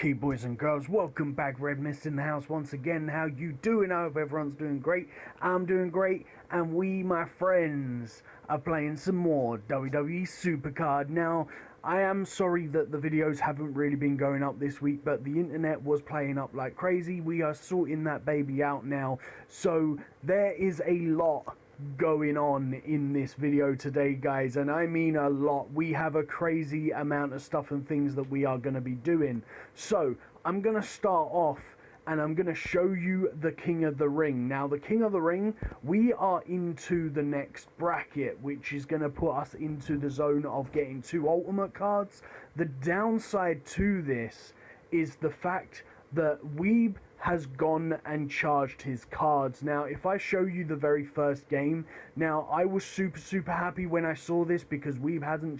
Okay, boys and girls, welcome back. Redmissed in the house once again. How you doing? I hope everyone's doing great. I'm doing great, and we, my friends, are playing some more WWE Supercard. Now, I am sorry that the videos haven't really been going up this week, but the internet was playing up like crazy. We are sorting that baby out now, so there is a lot going on in this video today, guys, and I mean a lot. We have a crazy amount of stuff and things that we are going to be doing. So I'm going to start off and I'm going to show you the King of the Ring. Now, the King of the Ring, we are into the next bracket, which is going to put us into the zone of getting 2 Ultimate cards. The downside to this is the fact that Weeb has gone and charged his cards. Now, if I show you the very first game, now I was super happy when I saw this because Weeb hasn't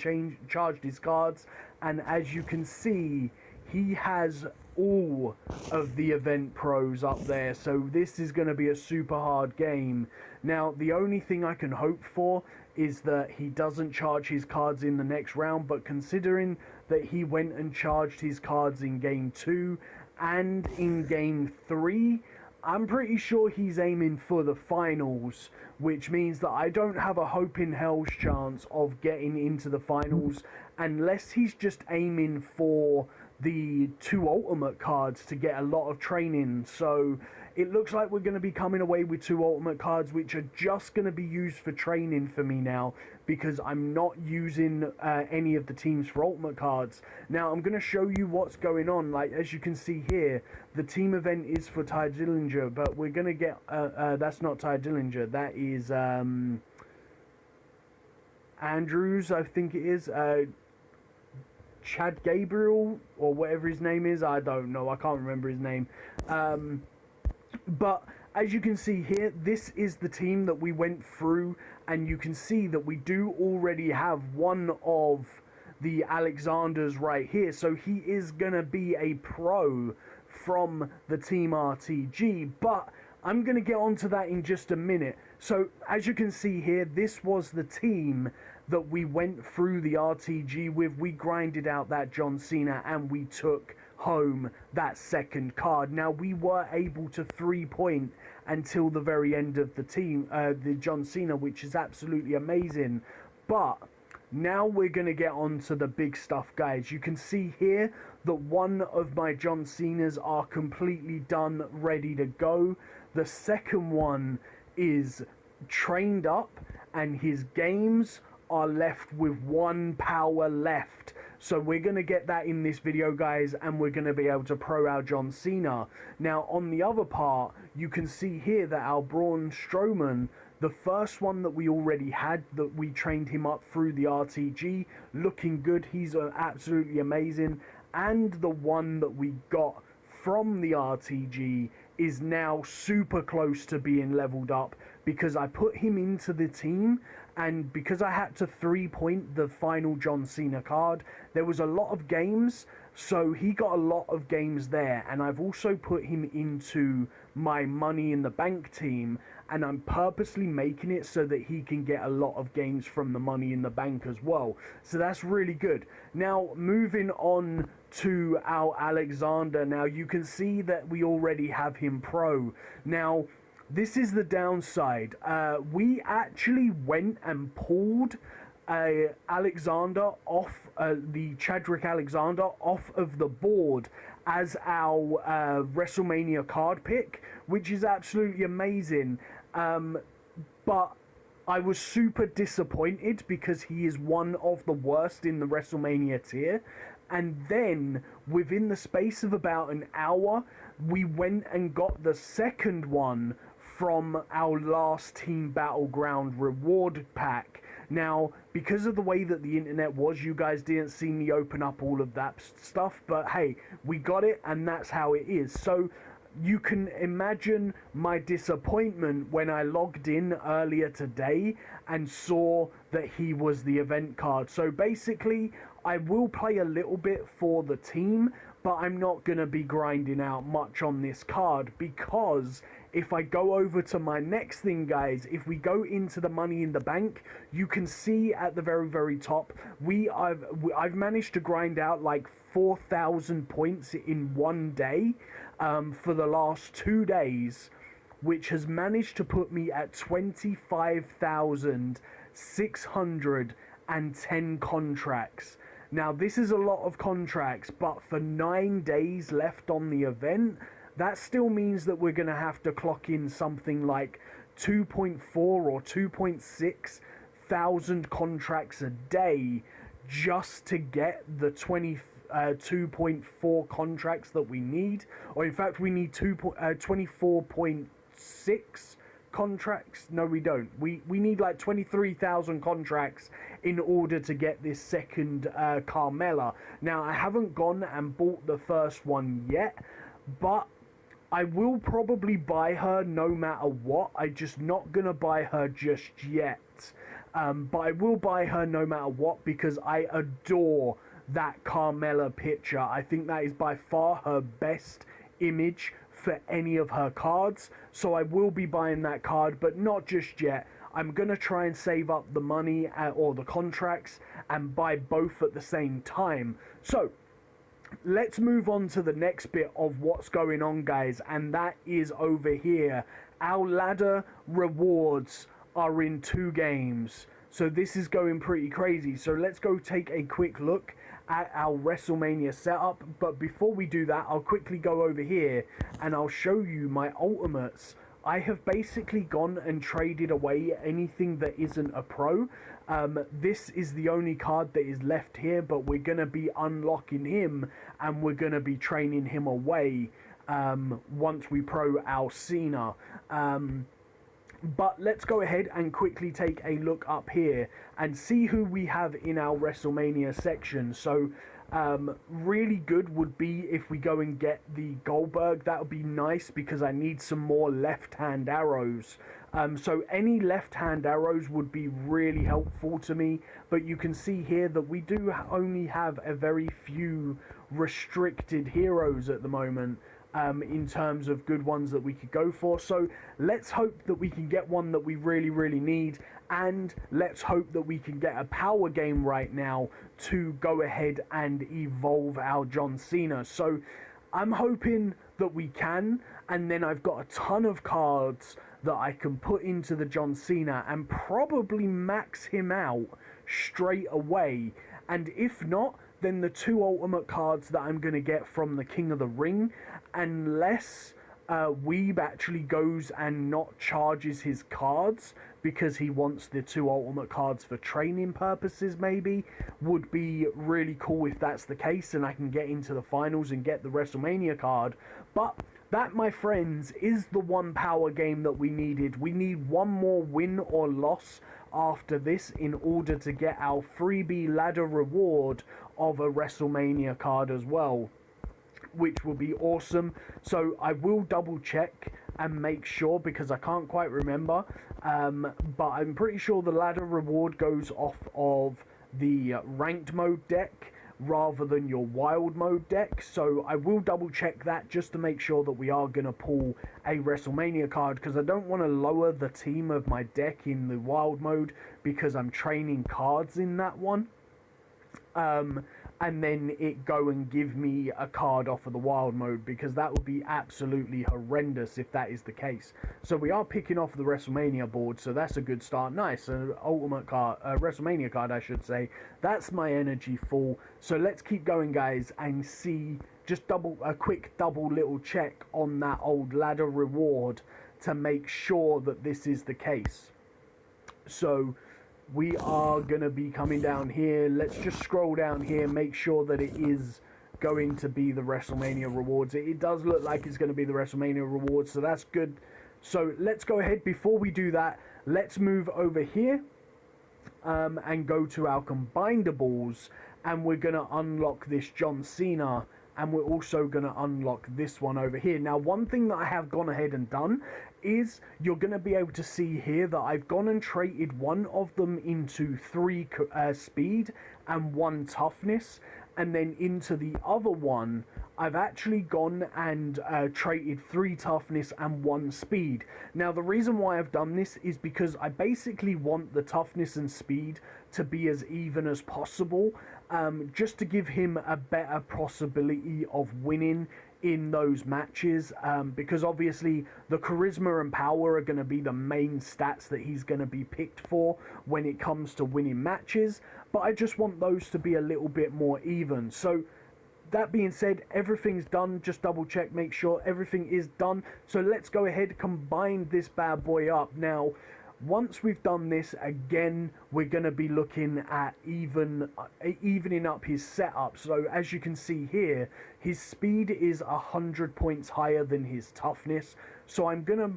charged his cards, and as you can see, he has all of the event pros up there, so this is going to be a super hard game. Now, the only thing I can hope for is that he doesn't charge his cards in the next round, but considering that he went and charged his cards in game 2 and in game 3, I'm pretty sure he's aiming for the finals, which means that I don't have a hope in hell's chance of getting into the finals unless he's just aiming for the 2 Ultimate cards to get a lot of training. So it looks like we're going to be coming away with 2 Ultimate cards, which are just going to be used for training for me now, because I'm not using any of the teams for Ultimate cards. Now, I'm going to show you what's going on. Like, as you can see here, the team event is for Ty Dillinger, but we're going to get... that's not Ty Dillinger. That is Andrews, I think it is. Chad Gabriel, or whatever his name is. I don't know. I can't remember his name. But as you can see here, this is the team that we went through, and you can see that we do already have one of the Alexanders right here. So he is going to be a pro from the Team RTG, but I'm going to get onto that in just a minute. So as you can see here, this was the team that we went through the RTG with. We grinded out that John Cena and we took home that second card. Now, we were able to 3-point until the very end of the team, the John Cena, which is absolutely amazing. But now we're going to get on to the big stuff, guys. You can see here that one of my John Cenas are completely done, ready to go. The second one is trained up, and his games are left with 1 power left. So we're going to get that in this video, guys, and we're going to be able to pro our John Cena. Now, on the other part, you can see here that our Braun Strowman, the first one that we already had, that we trained him up through the RTG, looking good. He's absolutely amazing. And the one that we got from the RTG is now super close to being leveled up, because I put him into the team, and because I had to 3-point the final John Cena card, there was a lot of games, so he got a lot of games there. And I've also put him into my Money in the Bank team, and I'm purposely making it so that he can get a lot of games from the Money in the Bank as well. So that's really good. Now, moving on to our Alexander. Now, you can see that we already have him pro. Now, this is the downside. We actually went and pulled Alexander off, the Chadrick Alexander off of the board as our WrestleMania card pick, which is absolutely amazing. But I was super disappointed because he is one of the worst in the WrestleMania tier. And then, within the space of about an hour, we went and got the second one from our last Team Battleground reward pack. Now, because of the way that the internet was, you guys didn't see me open up all of that stuff, but hey, we got it, and that's how it is. So you can imagine my disappointment when I logged in earlier today and saw that he was the event card. So basically, I will play a little bit for the team, but I'm not going to be grinding out much on this card, because if I go over to my next thing, guys, if we go into the Money in the Bank, you can see at the very top, I've managed to grind out like 4,000 points in one day for the last 2 days, which has managed to put me at 25,610 contracts. Now, this is a lot of contracts, but for 9 days left on the event, that still means that we're going to have to clock in something like 2.4 or 2.6 thousand contracts a day just to get the 2.4 contracts that we need. Or in fact, we need 24.6 contracts. No, we don't. We need like 23,000 contracts in order to get this second Carmella. Now, I haven't gone and bought the first one yet, but I will probably buy her no matter what. I'm just not gonna buy her just yet, but I will buy her no matter what because I adore that Carmella picture. I think that is by far her best image for any of her cards, so I will be buying that card, but not just yet. I'm gonna try and save up the money or the contracts and buy both at the same time. So let's move on to the next bit of what's going on, guys, and that is over here. Our ladder rewards are in 2 games, so this is going pretty crazy. So let's go take a quick look at our Wrestlemania setup, but before we do that, I'll quickly go over here and I'll show you my ultimates. I have basically gone and traded away anything that isn't a pro. This is the only card that is left here, but we're going to be unlocking him and we're going to be training him away once we pro our Cena. But let's go ahead and quickly take a look up here and see who we have in our Wrestlemania section. So really good would be if we go and get the Goldberg. That would be nice because I need some more left-hand arrows. So any left-hand arrows would be really helpful to me. But you can see here that we do only have a very few restricted heroes at the moment. In terms of good ones that we could go for. So let's hope that we can get one that we really need, and let's hope that we can get a power game right now to go ahead and evolve our John Cena. So I'm hoping that we can, and then I've got a ton of cards that I can put into the John Cena and probably max him out straight away. And if not, then the 2 ultimate cards that I'm going to get from the King of the Ring, unless Weeb actually goes and not charges his cards because he wants the 2 ultimate cards for training purposes, maybe, would be really cool if that's the case and I can get into the finals and get the WrestleMania card. But that, my friends, is the one power game that we needed. We need one more win or loss after this in order to get our freebie ladder reward of a WrestleMania card as well, which will be awesome. So I will double check and make sure because I can't quite remember, but I'm pretty sure the ladder reward goes off of the ranked mode deck rather than your wild mode deck. So I will double check that just to make sure that we are going to pull a WrestleMania card, because I don't want to lower the team of my deck in the wild mode because I'm training cards in that one. And then it go and give me a card off of the wild mode, because that would be absolutely horrendous if that is the case. So we are picking off the WrestleMania board, so that's a good start. Nice, an ultimate card, a WrestleMania card I should say. That's my energy full. So let's keep going, guys, and see, just a quick double little check on that old ladder reward to make sure that this is the case. So we are going to be coming down here. Let's just scroll down here, make sure that it is going to be the WrestleMania rewards. It does look like it's going to be the WrestleMania rewards, so that's good. So let's go ahead. Before we do that, let's move over here and go to our combinables, and we're going to unlock this John Cena, and we're also going to unlock this one over here. Now, one thing that I have gone ahead and done is you're going to be able to see here that I've gone and traded one of them into 3 speed and 1 toughness, and then into the other one I've actually gone and traded 3 toughness and 1 speed. Now, the reason why I've done this is because I basically want the toughness and speed to be as even as possible, just to give him a better possibility of winning in those matches, because obviously the charisma and power are going to be the main stats that he's going to be picked for when it comes to winning matches, but I just want those to be a little bit more even. So that being said, everything's done. Just double check, make sure everything is done. So let's go ahead, combine this bad boy up. Now, once we've done this, again, we're going to be looking at evening up his setup. So as you can see here, his speed is 100 points higher than his toughness. So I'm going to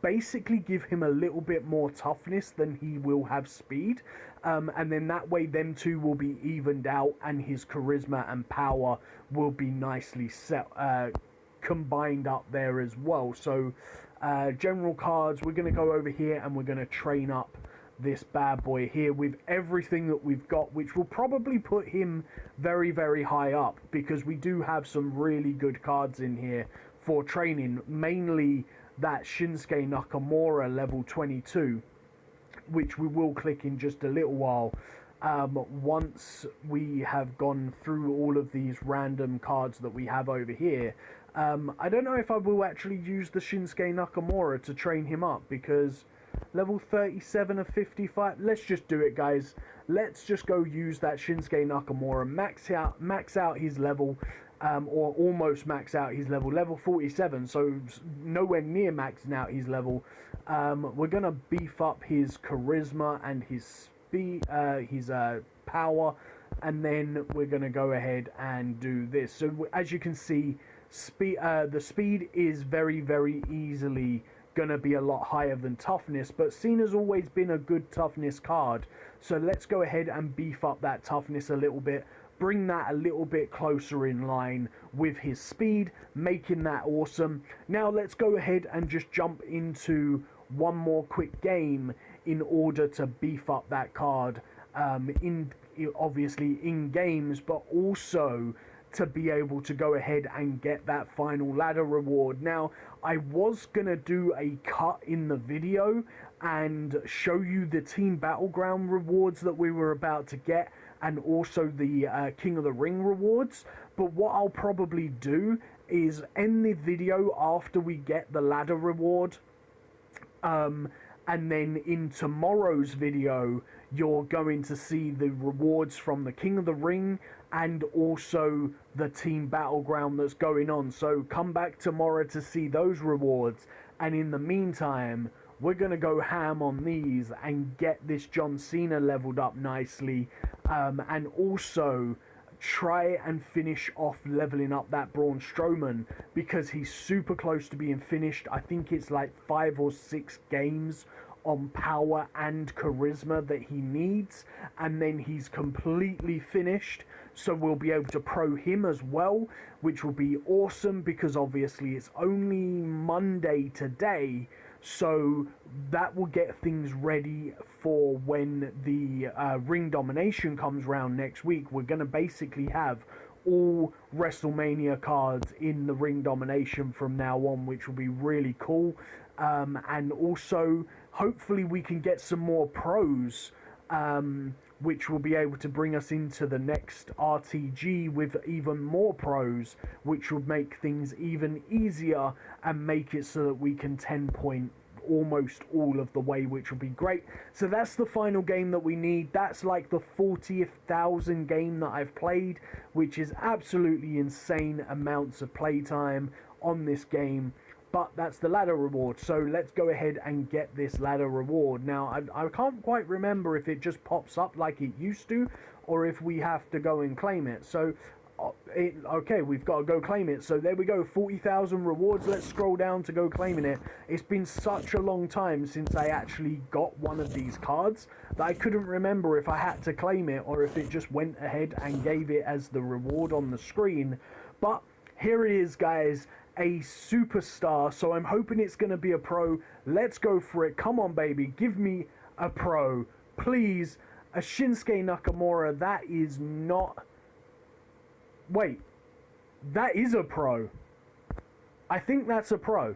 basically give him a little bit more toughness than he will have speed. And then that way them two will be evened out, and his charisma and power will be nicely combined up there as well. So general cards, we're going to go over here and we're going to train up this bad boy here with everything that we've got, which will probably put him very, very high up, because we do have some really good cards in here for training, mainly that Shinsuke Nakamura level 22, which we will click in just a little while, once we have gone through all of these random cards that we have over here. I don't know if I will actually use the Shinsuke Nakamura to train him up, because level 37 of 55, let's just do it, guys. Let's just go use that Shinsuke Nakamura, max out his level, or almost max out his level 47, so nowhere near maxing out his level. We're going to beef up his charisma and his speed, his power, and then we're going to go ahead and do this. So as you can see, the speed is very, very easily going to be a lot higher than toughness, but Cena's always been a good toughness card, so let's go ahead and beef up that toughness a little bit, bring that a little bit closer in line with his speed, making that awesome. Now let's go ahead and just jump into one more quick game in order to beef up that card, obviously in games, but also to be able to go ahead and get that final ladder reward. Now, I was gonna do a cut in the video and show you the Team Battleground rewards that we were about to get, and also the King of the Ring rewards, but what I'll probably do is end the video after we get the ladder reward, and then in tomorrow's video you're going to see the rewards from the King of the Ring and also the Team Battleground that's going on. So come back tomorrow to see those rewards, and in the meantime we're going to go ham on these and get this John Cena leveled up nicely, and also try and finish off leveling up that Braun Strowman, because he's super close to being finished. I think it's like 5 or 6 games on power and charisma that he needs, and then he's completely finished. So we'll be able to pro him as well, which will be awesome, because obviously it's only Monday today, so that will get things ready for when the ring domination comes round next week. We're going to basically have all WrestleMania cards in the ring domination from now on, which will be really cool, and also hopefully we can get some more pros, which will be able to bring us into the next RTG with even more pros, which will make things even easier and make it so that we can 10 point almost all of the way, which will be great. So that's the final game that we need. That's like the 40,000th game that I've played, which is absolutely insane amounts of playtime on this game. But that's the ladder reward, so let's go ahead and get this ladder reward. Now, I can't quite remember if it just pops up like it used to, or if we have to go and claim it. So, okay, we've got to go claim it. So there we go, 40,000 rewards. Let's scroll down to go claiming it. It's been such a long time since I actually got one of these cards that I couldn't remember if I had to claim it or if it just went ahead and gave it as the reward on the screen. But here it is, guys. A superstar, so I'm hoping it's going to be a pro. Let's go for it. Come on, baby, give me a pro, please. A Shinsuke Nakamura. That is not... Wait, That is a pro. I think that's a pro.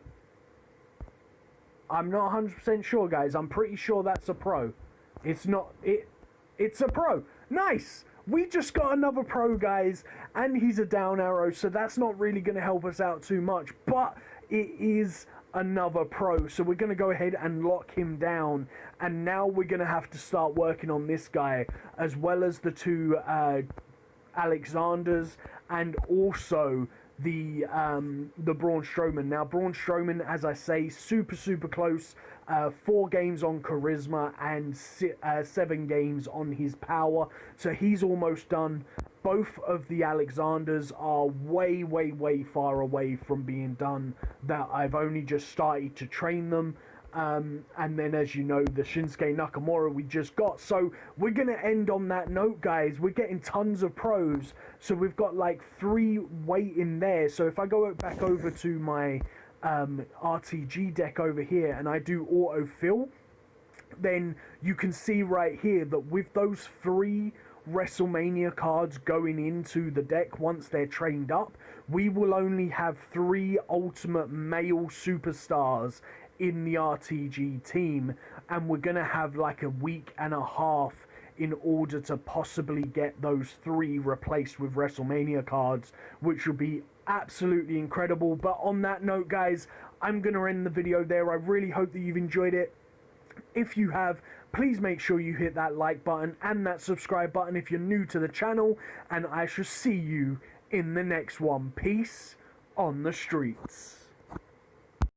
I'm not 100% sure, guys. I'm pretty sure that's a pro. It's not... It's a pro. Nice! We just got another pro, guys, and he's a down arrow, so that's not really going to help us out too much, but it is another pro, so we're going to go ahead and lock him down, and now we're going to have to start working on this guy, as well as the two Alexanders, and also the Braun Strowman. Now, Braun Strowman, as I say, super close. 4 games on charisma and 7 games on his power, so he's almost done. Both of the Alexanders are way far away from being done, that I've only just started to train them. And then, as you know, the Shinsuke Nakamura we just got. So we're going to end on that note, guys. We're getting tons of pros. So we've got like 3 waiting there. So if I go back over to my RTG deck over here and I do autofill, then you can see right here that with those 3 WrestleMania cards going into the deck once they're trained up, we will only have 3 ultimate male superstars in the RTG team, and we're gonna have like a week and a half in order to possibly get those 3 replaced with WrestleMania cards, which will be absolutely incredible. But on that note, guys, I'm gonna end the video there. I really hope that you've enjoyed it. If you have, please make sure you hit that like button and that subscribe button if you're new to the channel, and I shall see you in the next one. Peace on the streets.